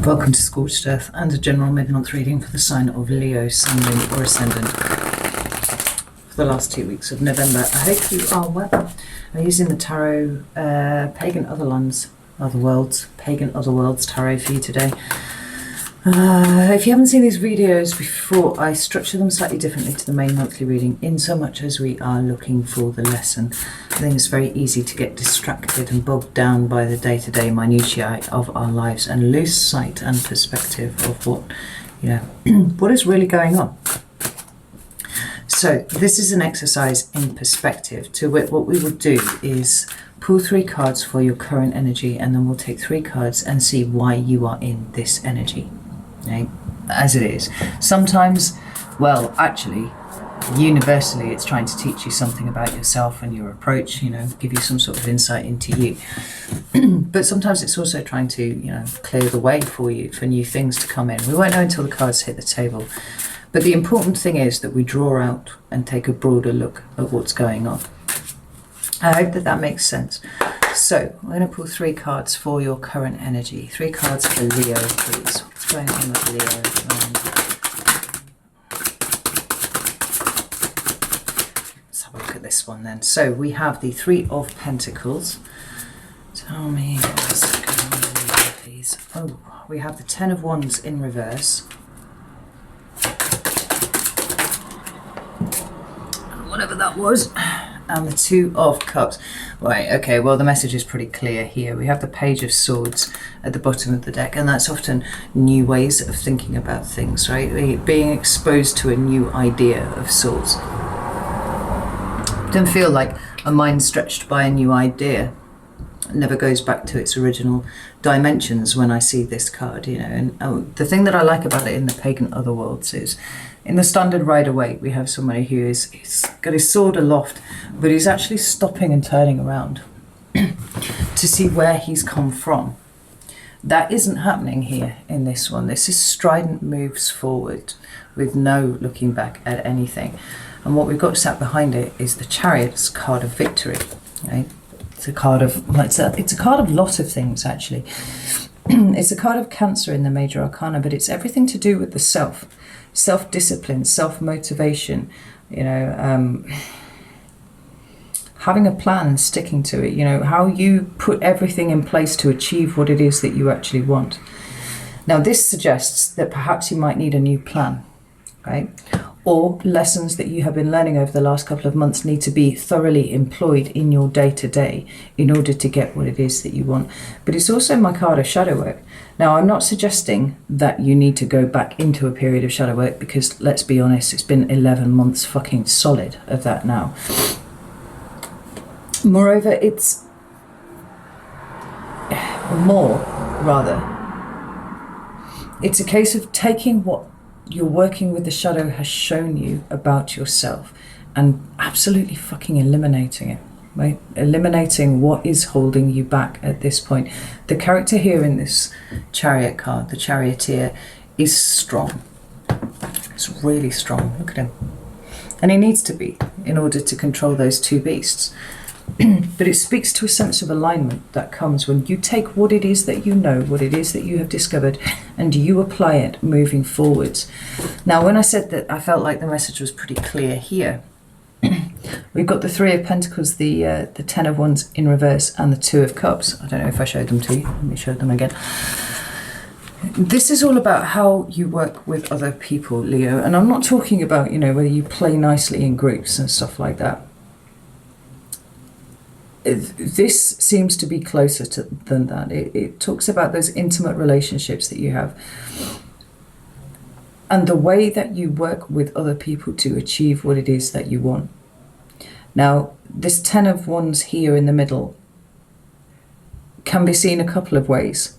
Welcome to Scorched Earth and a general mid-month reading for the sign of Leo, Sun, Moon or Ascendant for the last 2 weeks of November. I hope you are well. I'm using the tarot Pagan Otherworlds tarot for you today. If you haven't seen these videos before, I structure them slightly differently to the main monthly reading in so much as we are looking for the lesson. I think it's very easy to get distracted and bogged down by the day-to-day minutiae of our lives and lose sight and perspective of what, what is really going on. So this is an exercise in perspective. To wit, what we will do is pull 3 cards for your current energy, and then we'll take 3 cards and see why you are in this energy. Okay? As it is. Sometimes, well, actually, universally, it's trying to teach you something about yourself and your approach, give you some sort of insight into you. But sometimes it's also trying to, clear the way for you, for new things to come in. We won't know until the cards hit the table. But the important thing is that we draw out and take a broader look at what's going on. I hope that makes sense. So, I'm going to pull 3 cards for your current energy. 3 cards for Leo, please. What's going on with Leo? Let's have a look at this one then. So, we have the 3 of Pentacles. Tell me what's going on with Leo, please. Oh, we have the 10 of Wands in reverse. Whatever that was. And the 2 of Cups. Right, okay, well, the message is pretty clear here. We have the Page of Swords at the bottom of the deck, and that's often new ways of thinking about things, right? Being exposed to a new idea of sorts. Don't feel like a mind stretched by a new idea. It never goes back to its original dimensions when I see this card, And the thing that I like about it in the Pagan Otherworlds is, in the standard Rider Waite, we have somebody who he's got his sword aloft, but he's actually stopping and turning around to see where he's come from. That isn't happening here in this one. This is strident moves forward with no looking back at anything. And what we've got sat behind it is the Chariot's card of victory. Right? It's a card of, it's a card of lots of things, actually. It's a card of Cancer in the Major Arcana, but it's everything to do with the self. Self-discipline, self-motivation, having a plan and sticking to it, how you put everything in place to achieve what it is that you actually want. Now, this suggests that perhaps you might need a new plan, right? Or lessons that you have been learning over the last couple of months need to be thoroughly employed in your day-to-day in order to get what it is that you want. But it's also my card of shadow work. Now, I'm not suggesting that you need to go back into a period of shadow work, because let's be honest, it's been 11 months fucking solid of that now. Moreover, it's it's a case of taking what you're working with the shadow has shown you about yourself and absolutely fucking eliminating it, right? Eliminating what is holding you back at this point. The character here in this Chariot card, the Charioteer, is strong. It's really strong. Look at him. And he needs to be in order to control those 2 beasts. But it speaks to a sense of alignment that comes when you take what it is that you know, what it is that you have discovered, and you apply it moving forwards. Now, when I said that I felt like the message was pretty clear here, we've got the 3 of Pentacles, the 10 of Wands in reverse, and the 2 of Cups. I don't know if I showed them to you. Let me show them again. This is all about how you work with other people, Leo. And I'm not talking about, whether you play nicely in groups and stuff like that. This seems to be closer than that. It talks about those intimate relationships that you have and the way that you work with other people to achieve what it is that you want. Now, this 10 of Wands here in the middle can be seen a couple of ways,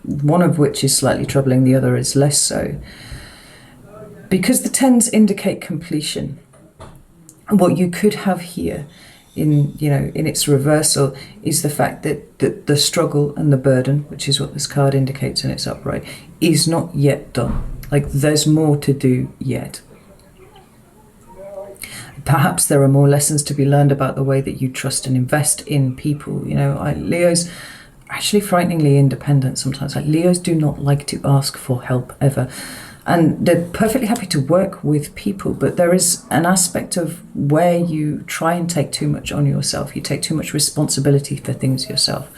one of which is slightly troubling, the other is less so. Because the 10s indicate completion. What you could have here in its reversal is the fact that the struggle and the burden, which is what this card indicates when it's upright, is not yet done. Like, there's more to do yet. Perhaps there are more lessons to be learned about the way that you trust and invest in people. Leos actually frighteningly independent sometimes. Like Leos do not like to ask for help ever. And they're perfectly happy to work with people, but there is an aspect of where you try and take too much on yourself. You take too much responsibility for things yourself.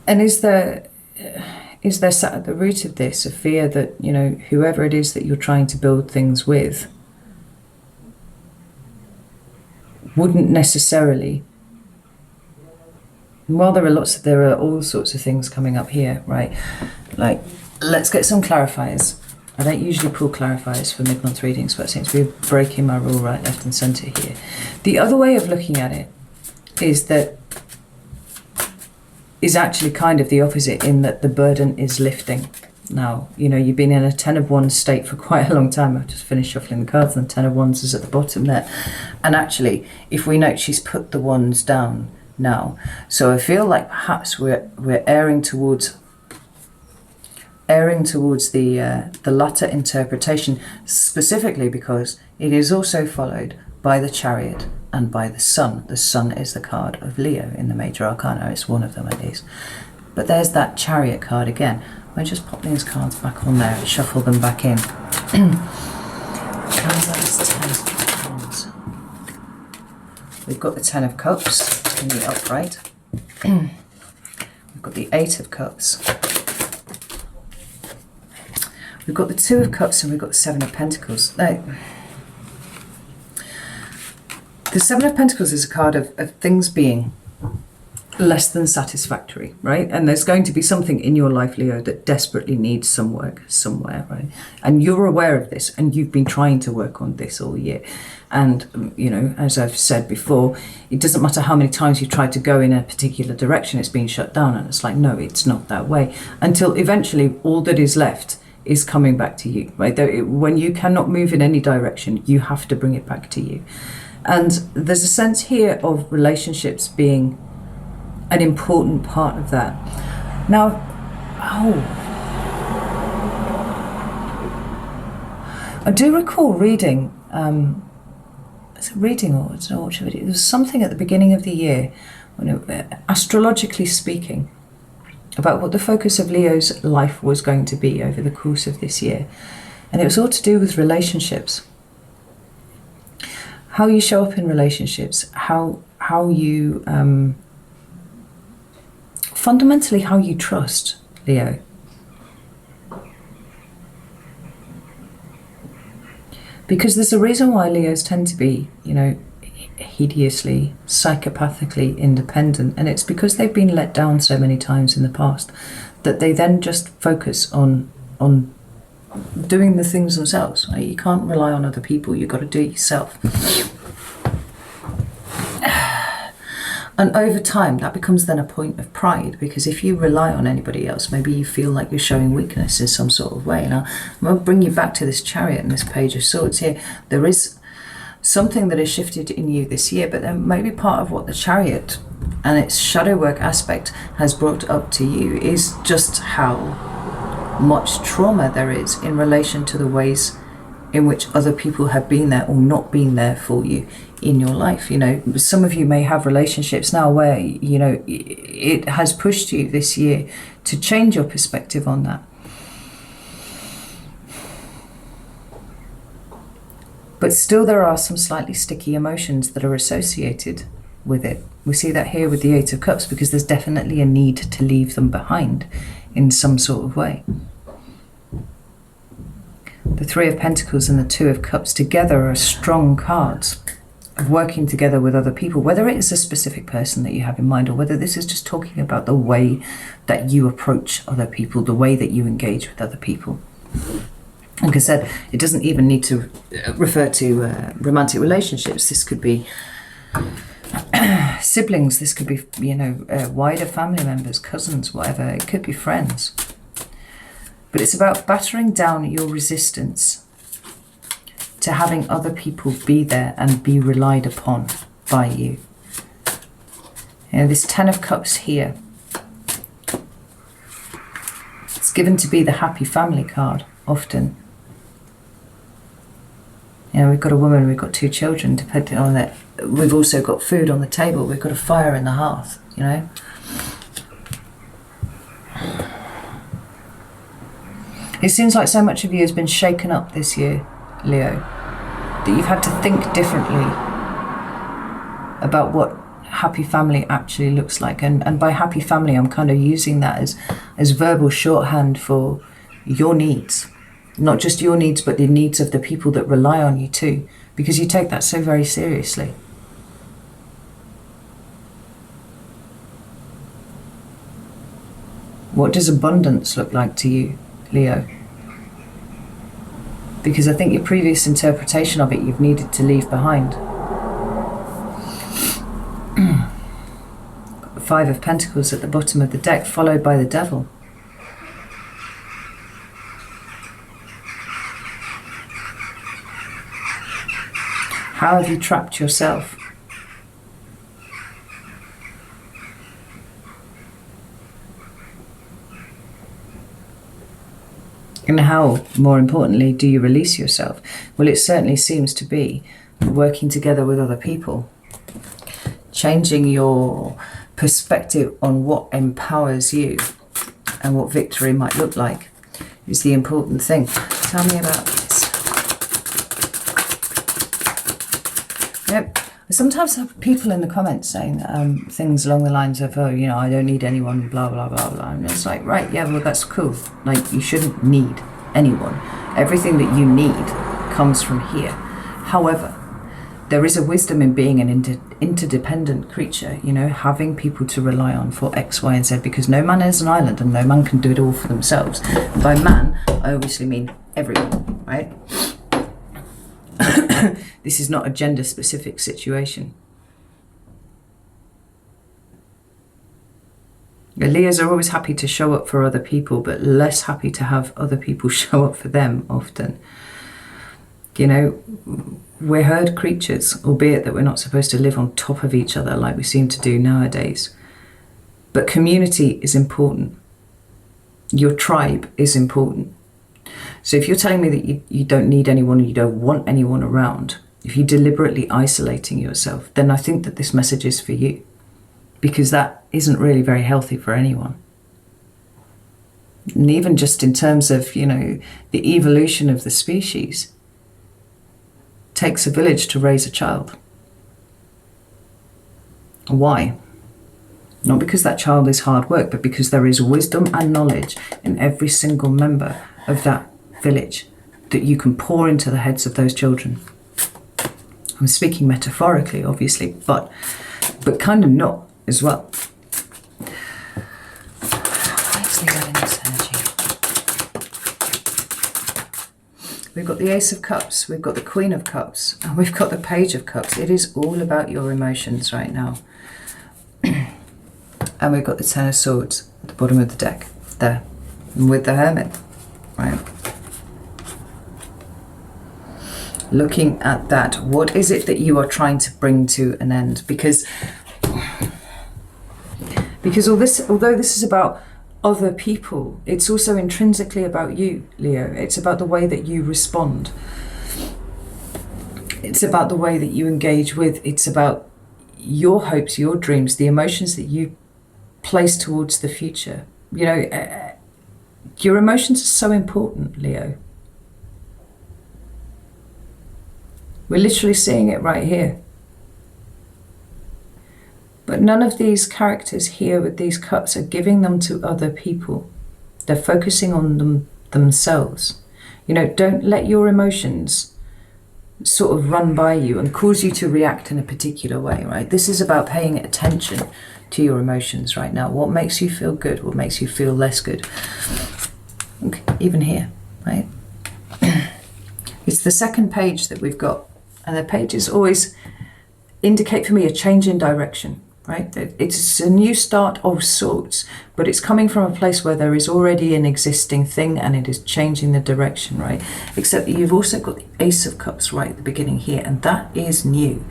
And is there sat at the root of this a fear that, you know, whoever it is that you're trying to build things with wouldn't necessarily... Well, there are all sorts of things coming up here, right? Like, let's get some clarifiers. I don't usually pull clarifiers for mid-month readings, but it seems to be breaking my rule right, left and centre here. The other way of looking at it is actually kind of the opposite, in that the burden is lifting. Now, you know, you've been in a 10 of Wands state for quite a long time. I've just finished shuffling the cards and 10 of Wands is at the bottom there. And actually, if we note, she's put the Wands down now. So I feel like perhaps we're erring towards the latter interpretation, specifically because it is also followed by the Chariot and by the Sun. The Sun is the card of Leo in the major arcana. It's one of them at least. But there's that Chariot card again. I just pop these cards back on there and shuffle them back in. We've got the 10 of Cups in the upright. We've got the 8 of Cups. We've got the 2 of Cups and we've got the 7 of Pentacles. Now, the 7 of Pentacles is a card of things being less than satisfactory, right? And there's going to be something in your life, Leo, that desperately needs some work somewhere, right? And you're aware of this and you've been trying to work on this all year. And, you know, as I've said before, it doesn't matter how many times you've tried to go in a particular direction, it's been shut down. And it's like, no, it's not that way. Until eventually all that is left is coming back to you, right? When you cannot move in any direction, you have to bring it back to you. And there's a sense here of relationships being an important part of that. Now, I do recall reading, is it reading or it's not watching video? There was something at the beginning of the year, astrologically speaking, about what the focus of Leo's life was going to be over the course of this year. And it was all to do with relationships. How you show up in relationships, how you, fundamentally how you trust, Leo. Because there's a reason why Leos tend to be, you know, hideously, psychopathically independent, and it's because they've been let down so many times in the past that they then just focus on doing the things themselves. Right? You can't rely on other people, you've got to do it yourself. And over time that becomes then a point of pride, because if you rely on anybody else, maybe you feel like you're showing weakness in some sort of way. Now I'm going to bring you back to this Chariot and this Page of Swords here. There is something that has shifted in you this year, but then maybe part of what the Chariot and its shadow work aspect has brought up to you is just how much trauma there is in relation to the ways in which other people have been there or not been there for you in your life. You know, some of you may have relationships now where, you know, it has pushed you this year to change your perspective on that. But still there are some slightly sticky emotions that are associated with it. We see that here with the 8 of Cups, because there's definitely a need to leave them behind in some sort of way. The 3 of Pentacles and the 2 of Cups together are strong cards of working together with other people, whether it is a specific person that you have in mind or whether this is just talking about the way that you approach other people, the way that you engage with other people. Like I said, it doesn't even need to refer to romantic relationships. This could be siblings, this could be, you know, wider family members, cousins, whatever. It could be friends. But it's about battering down your resistance to having other people be there and be relied upon by you. You know, this 10 of Cups here, it's given to be the happy family card often. You know, we've got a woman, we've got 2 children, depending on we've also got food on the table. We've got a fire in the hearth, you know. It seems like so much of you has been shaken up this year, Leo, that you've had to think differently about what happy family actually looks like. And by happy family, I'm kind of using that as verbal shorthand for your needs. Not just your needs, but the needs of the people that rely on you too, because you take that so very seriously. What does abundance look like to you, Leo? Because I think your previous interpretation of it, you've needed to leave behind. Got the Five of Pentacles at the bottom of the deck, followed by the Devil. How have you trapped yourself? And how, more importantly, do you release yourself? Well, it certainly seems to be working together with other people. Changing your perspective on what empowers you and what victory might look like is the important thing. Tell me about this. Yep. I sometimes have people in the comments saying things along the lines of, oh, you know, I don't need anyone, blah, blah, blah, blah. And it's like, right, yeah, well, that's cool. Like, you shouldn't need anyone. Everything that you need comes from here. However, there is a wisdom in being an interdependent creature, you know, having people to rely on for X, Y, and Z, because no man is an island and no man can do it all for themselves. And by man, I obviously mean everyone, right? This is not a gender-specific situation. Leos are always happy to show up for other people, but less happy to have other people show up for them often. You know, we're herd creatures, albeit that we're not supposed to live on top of each other like we seem to do nowadays. But community is important. Your tribe is important. So if you're telling me that you don't need anyone, you don't want anyone around, if you're deliberately isolating yourself, then I think that this message is for you, because that isn't really very healthy for anyone. And even just in terms of, you know, the evolution of the species, it takes a village to raise a child. Why? Not because that child is hard work, but because there is wisdom and knowledge in every single member of that village that you can pour into the heads of those children. I'm speaking metaphorically, obviously, but kind of not as well. We've got the Ace of Cups, we've got the Queen of Cups, and we've got the Page of Cups. It is all about your emotions right now. And we've got the Ten of Swords at the bottom of the deck, there, and with the Hermit, right? Looking at that, what is it that you are trying to bring to an end? Because although this is about other people, it's also intrinsically about you, Leo. It's about the way that you respond. It's about the way that you engage with. It's about your hopes, your dreams, the emotions that you place towards the future. You know, your emotions are so important, Leo. We're literally seeing it right here. But none of these characters here with these cups are giving them to other people. They're focusing on themselves. You know, don't let your emotions sort of run by you and cause you to react in a particular way, right? This is about paying attention to your emotions right now. What makes you feel good? What makes you feel less good? Okay, even here, right? It's the second page that we've got. And the pages always indicate for me a change in direction, right? It's a new start of sorts, but it's coming from a place where there is already an existing thing and it is changing the direction, right? Except that you've also got the Ace of Cups right at the beginning here, and that is new.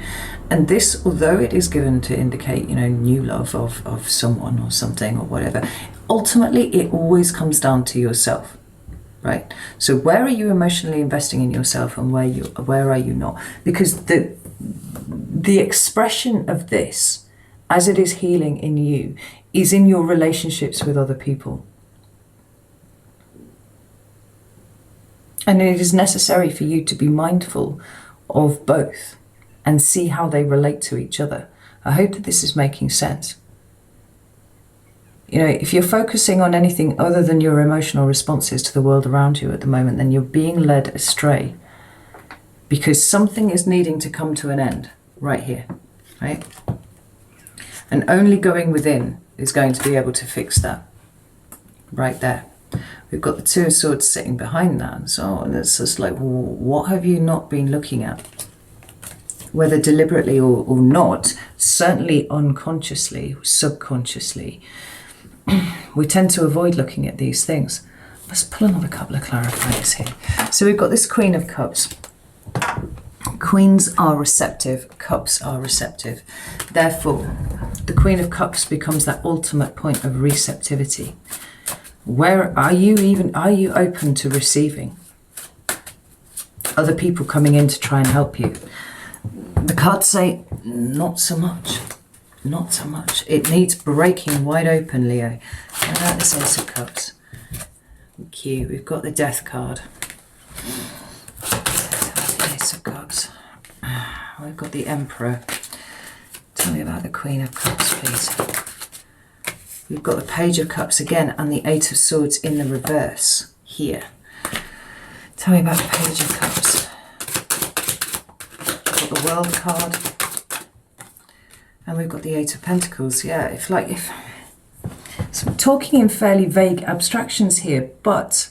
And this, although it is given to indicate, you know, new love of someone or something or whatever, ultimately it always comes down to yourself. Right. So where are you emotionally investing in yourself and where are you not? Because the expression of this, as it is healing in you, is in your relationships with other people. And it is necessary for you to be mindful of both and see how they relate to each other. I hope that this is making sense. You know, if you're focusing on anything other than your emotional responses to the world around you at the moment, then you're being led astray, because something is needing to come to an end right here, right? And only going within is going to be able to fix that right there. We've got the Two of Swords sitting behind that and so on. And it's just like, well, what have you not been looking at? Whether deliberately or not, certainly unconsciously, subconsciously, we tend to avoid looking at these things. Let's pull another couple of clarifiers here. So we've got this Queen of Cups. Queens are receptive, cups are receptive. Therefore, the Queen of Cups becomes that ultimate point of receptivity. Where are you open to receiving other people coming in to try and help you? The cards say, not so much. Not so much. It needs breaking wide open, Leo. And that is Ace of Cups. Cute. We've got the Death card. The Ace of Cups. We've got the Emperor. Tell me about the Queen of Cups, please. We've got the Page of Cups again and the Eight of Swords in the reverse here. Tell me about the Page of Cups. We've got the World card. And we've got the Eight of Pentacles. Yeah, so I'm talking in fairly vague abstractions here, but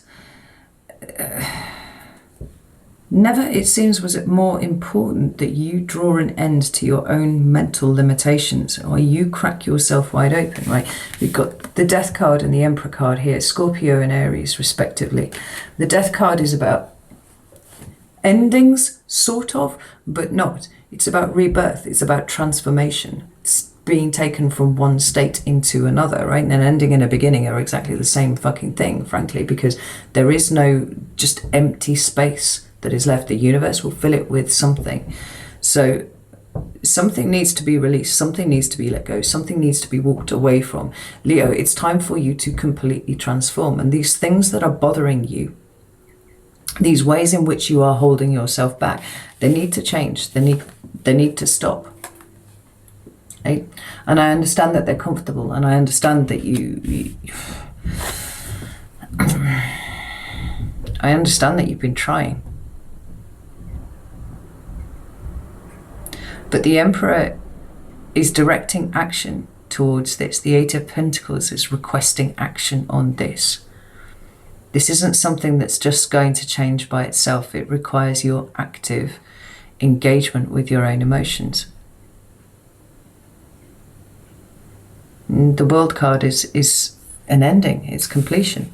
never, it seems, was it more important that you draw an end to your own mental limitations, or you crack yourself wide open, right? We've got the Death card and the Emperor card here, Scorpio and Aries, respectively. The Death card is about endings, sort of, but not. It's about rebirth. It's about transformation. It's being taken from one state into another, right? And an ending and a beginning are exactly the same fucking thing, frankly, because there is no just empty space that is left. The universe will fill it with something. So something needs to be released. Something needs to be let go. Something needs to be walked away from. Leo, it's time for you to completely transform. And these things that are bothering you, these ways in which you are holding yourself back, they need to change. They need to stop. Right? And I understand that they're comfortable, and I understand that I understand that you've been trying. But the Emperor is directing action towards this. The Eight of Pentacles is requesting action on this. This isn't something that's just going to change by itself. It requires your active engagement with your own emotions. The World card is an ending, it's completion.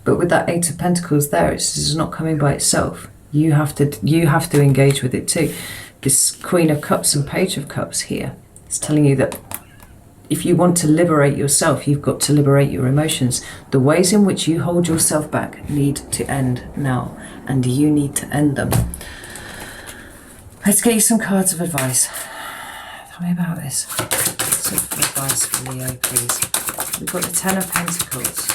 But with that Eight of Pentacles there, this is not coming by itself. You have to engage with it too. This Queen of Cups and Page of Cups here, it's telling you that if you want to liberate yourself, you've got to liberate your emotions. The ways in which you hold yourself back need to end now, and you need to end them. Let's get you some cards of advice. Tell me about this. Some advice for Leo, please. We've got the Ten of Pentacles.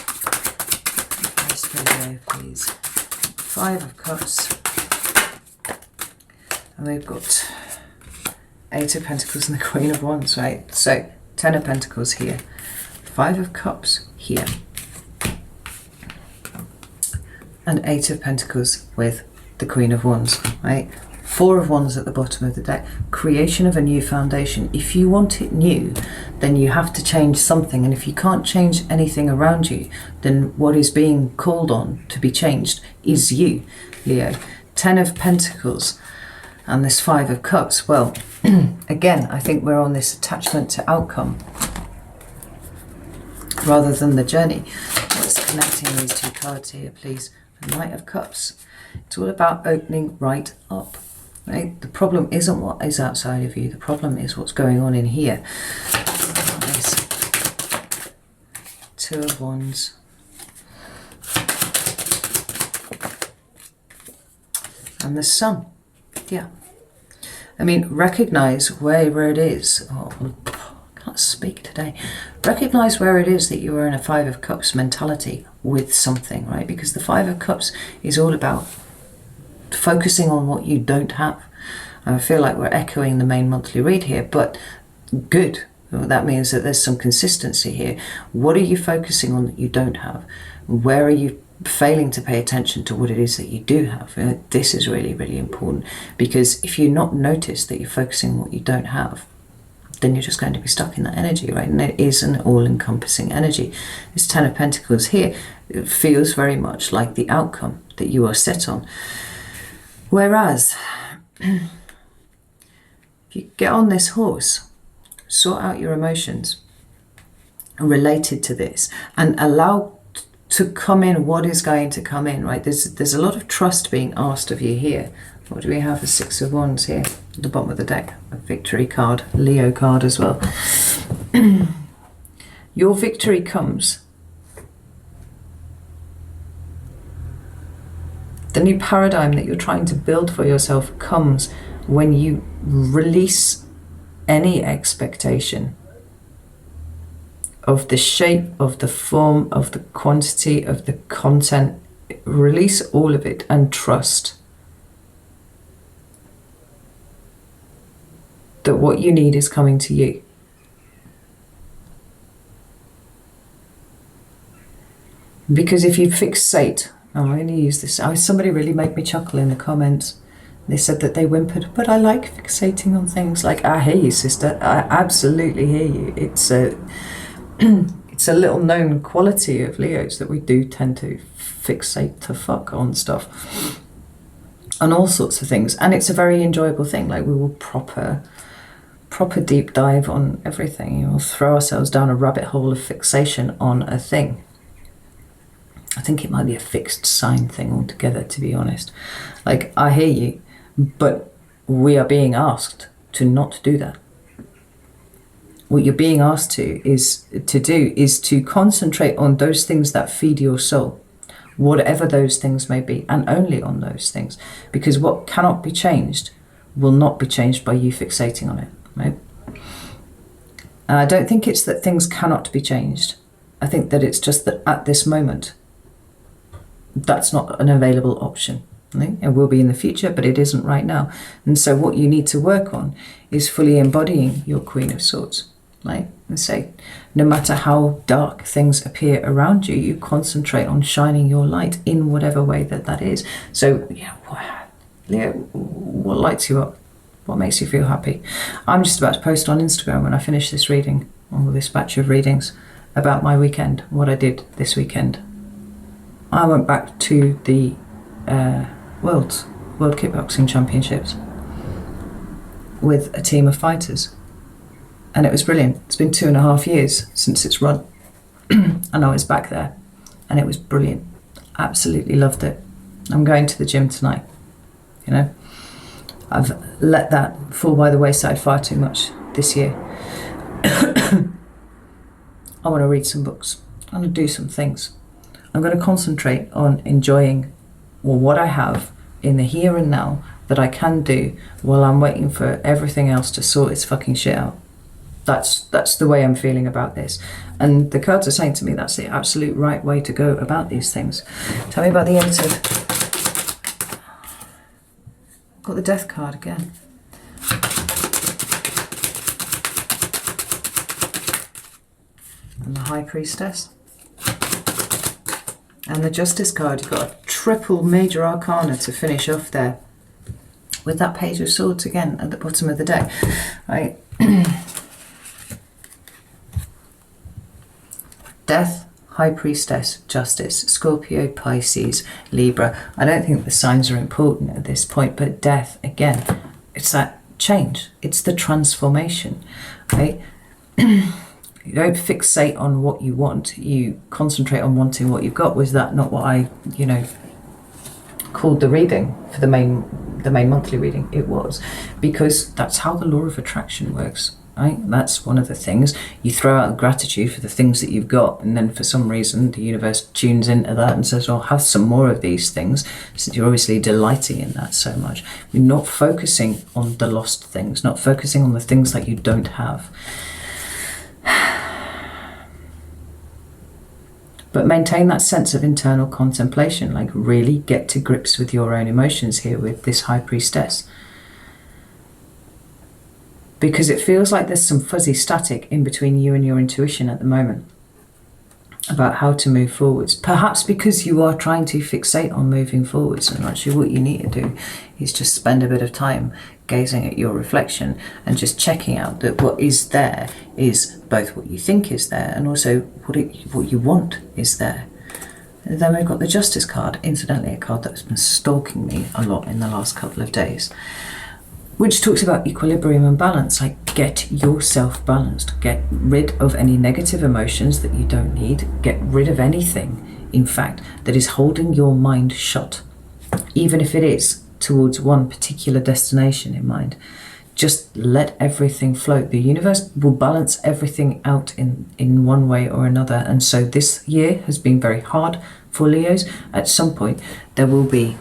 Advice for Leo, please. Five of Cups. And we've got Eight of Pentacles and the Queen of Wands, right? So, Ten of Pentacles here. Five of Cups here. And Eight of Pentacles with the Queen of Wands, right? Four of Wands at the bottom of the deck. Creation of a new foundation. If you want it new, then you have to change something. And if you can't change anything around you, then what is being called on to be changed is you, Leo. Ten of Pentacles and this Five of Cups. Well, again, I think we're on this attachment to outcome rather than the journey. What's connecting these two cards here, please? The Knight of Cups. It's all about opening right up. Right? The problem isn't what is outside of you. The problem is what's going on in here. Two of Wands. And the Sun. Yeah. I mean, recognize where it is. Oh, I can't speak today. Recognize where it is that you are in a Five of Cups mentality with something, right? Because the Five of Cups is all about focusing on what you don't have. I feel like we're echoing the main monthly read here, but good. Well, that means that there's some consistency here. What are you focusing on that you don't have? Where are you failing to pay attention to what it is that you do have? This is really, really important, because if you not notice that you're focusing on what you don't have, then you're just going to be stuck in that energy, right? And it is an all-encompassing energy. This Ten of Pentacles here, it feels very much like the outcome that you are set on. Whereas, if you get on this horse, sort out your emotions related to this, and allow to come in what is going to come in, right? There's a lot of trust being asked of you here. What do we have? The Six of Wands here at the bottom of the deck. A victory card, Leo card as well. Your victory comes. The new paradigm that you're trying to build for yourself comes when you release any expectation of the shape, of the form, of the quantity, of the content. Release all of it and trust that what you need is coming to you. Because if you fixate, I'm going to use this. Somebody really made me chuckle in the comments. They said that they whimpered, but I like fixating on things. Like, I hear you, sister. I absolutely hear you. It's a little known quality of Leos that we do tend to fixate to fuck on stuff, on all sorts of things, and it's a very enjoyable thing. Like, we will proper deep dive on everything. We'll throw ourselves down a rabbit hole of fixation on a thing. I think it might be a fixed sign thing altogether, to be honest. Like, I hear you, but we are being asked to not do that. What you're being asked to do is to concentrate on those things that feed your soul, whatever those things may be, and only on those things. Because what cannot be changed will not be changed by you fixating on it, right? And I don't think it's that things cannot be changed. I think that it's just that at this moment, that's not an available option. Right? It will be in the future, but it isn't right now. And so what you need to work on is fully embodying your Queen of Swords. Right? And say, no matter how dark things appear around you, you concentrate on shining your light in whatever way that is. So, yeah, Leo, what lights you up? What makes you feel happy? I'm just about to post on Instagram when I finish this reading, or this batch of readings, about my weekend, what I did this weekend. I went back to the World Kickboxing Championships with a team of fighters. And it was brilliant. It's been 2.5 years since it's run. And I was back there. And it was brilliant. Absolutely loved it. I'm going to the gym tonight. You know, I've let that fall by the wayside far too much this year. I want to read some books. I want to do some things. I'm going to concentrate on enjoying what I have in the here and now that I can do while I'm waiting for everything else to sort its fucking shit out. That's the way I'm feeling about this. And the cards are saying to me that's the absolute right way to go about these things. Tell me about the Eight of... Got the Death card again. And the High Priestess. And the Justice card. You've got a triple major arcana to finish off there. With that Page of Swords again at the bottom of the deck. Right. Death, High Priestess, Justice, Scorpio, Pisces, Libra. I don't think the signs are important at this point, but Death, again, it's that change. It's the transformation, right? You don't fixate on what you want. You concentrate on wanting what you've got. Was that not what I, called the reading for the main monthly reading? It was, because that's how the law of attraction works. right? That's one of the things. You throw out gratitude for the things that you've got, and then for some reason the universe tunes into that and says, well, have some more of these things. So you're obviously delighting in that so much. You're not focusing on the lost things, not focusing on the things that you don't have. But maintain that sense of internal contemplation, like really get to grips with your own emotions here with this High Priestess. Because it feels like there's some fuzzy static in between you and your intuition at the moment about how to move forwards. Perhaps because you are trying to fixate on moving forwards, and actually what you need to do is just spend a bit of time gazing at your reflection and just checking out that what is there is both what you think is there and also what you want is there. And then we've got the Justice card, incidentally a card that's been stalking me a lot in the last couple of days, which talks about equilibrium and balance, like get yourself balanced, get rid of any negative emotions that you don't need, get rid of anything, in fact, that is holding your mind shut, even if it is towards one particular destination in mind. Just let everything float. The universe will balance everything out in one way or another. And so this year has been very hard for Leos. At some point, there will be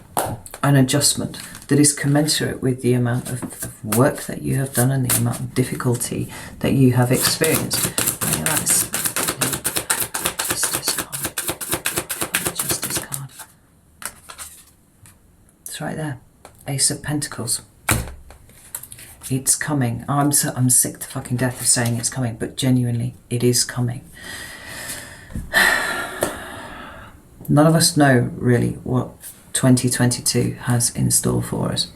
an adjustment that is commensurate with the amount of work that you have done and the amount of difficulty that you have experienced. That's Justice card. Justice card. It's right there. Ace of Pentacles. It's coming. I'm sick to fucking death of saying it's coming, but genuinely, it is coming. None of us know really what 2022 has in store for us.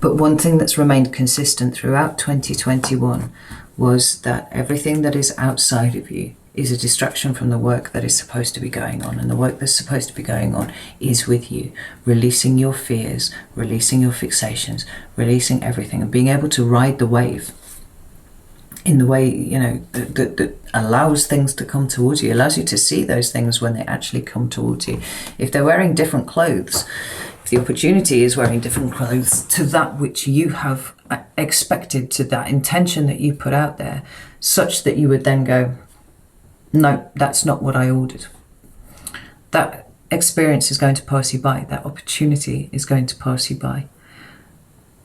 But one thing that's remained consistent throughout 2021 was that everything that is outside of you is a distraction from the work that is supposed to be going on. And the work that's supposed to be going on is with you, releasing your fears, releasing your fixations, releasing everything, and being able to ride the wave in the way, you know, that allows things to come towards you, allows you to see those things when they actually come towards you. If they're wearing different clothes, if the opportunity is wearing different clothes to that which you have expected, to that intention that you put out there, such that you would then go, no, that's not what I ordered. That experience is going to pass you by. That opportunity is going to pass you by.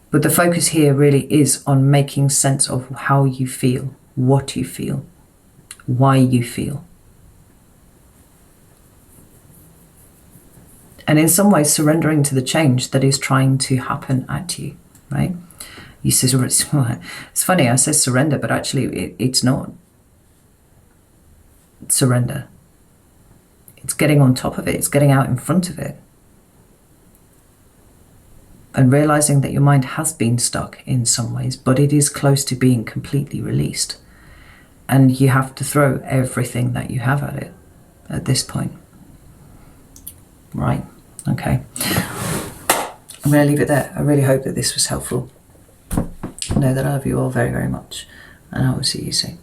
But the focus here really is on making sense of how you feel, what you feel, why you feel. And in some ways surrendering to the change that is trying to happen at you, right? You say, it's funny, I say surrender, but actually it's not surrender. It's getting on top of it. It's getting out in front of it. And realizing that your mind has been stuck in some ways, but it is close to being completely released. And you have to throw everything that you have at it at this point. Right? Okay. I'm going to leave it there. I really hope that this was helpful. Know that I love you all very, very much. And I will see you soon.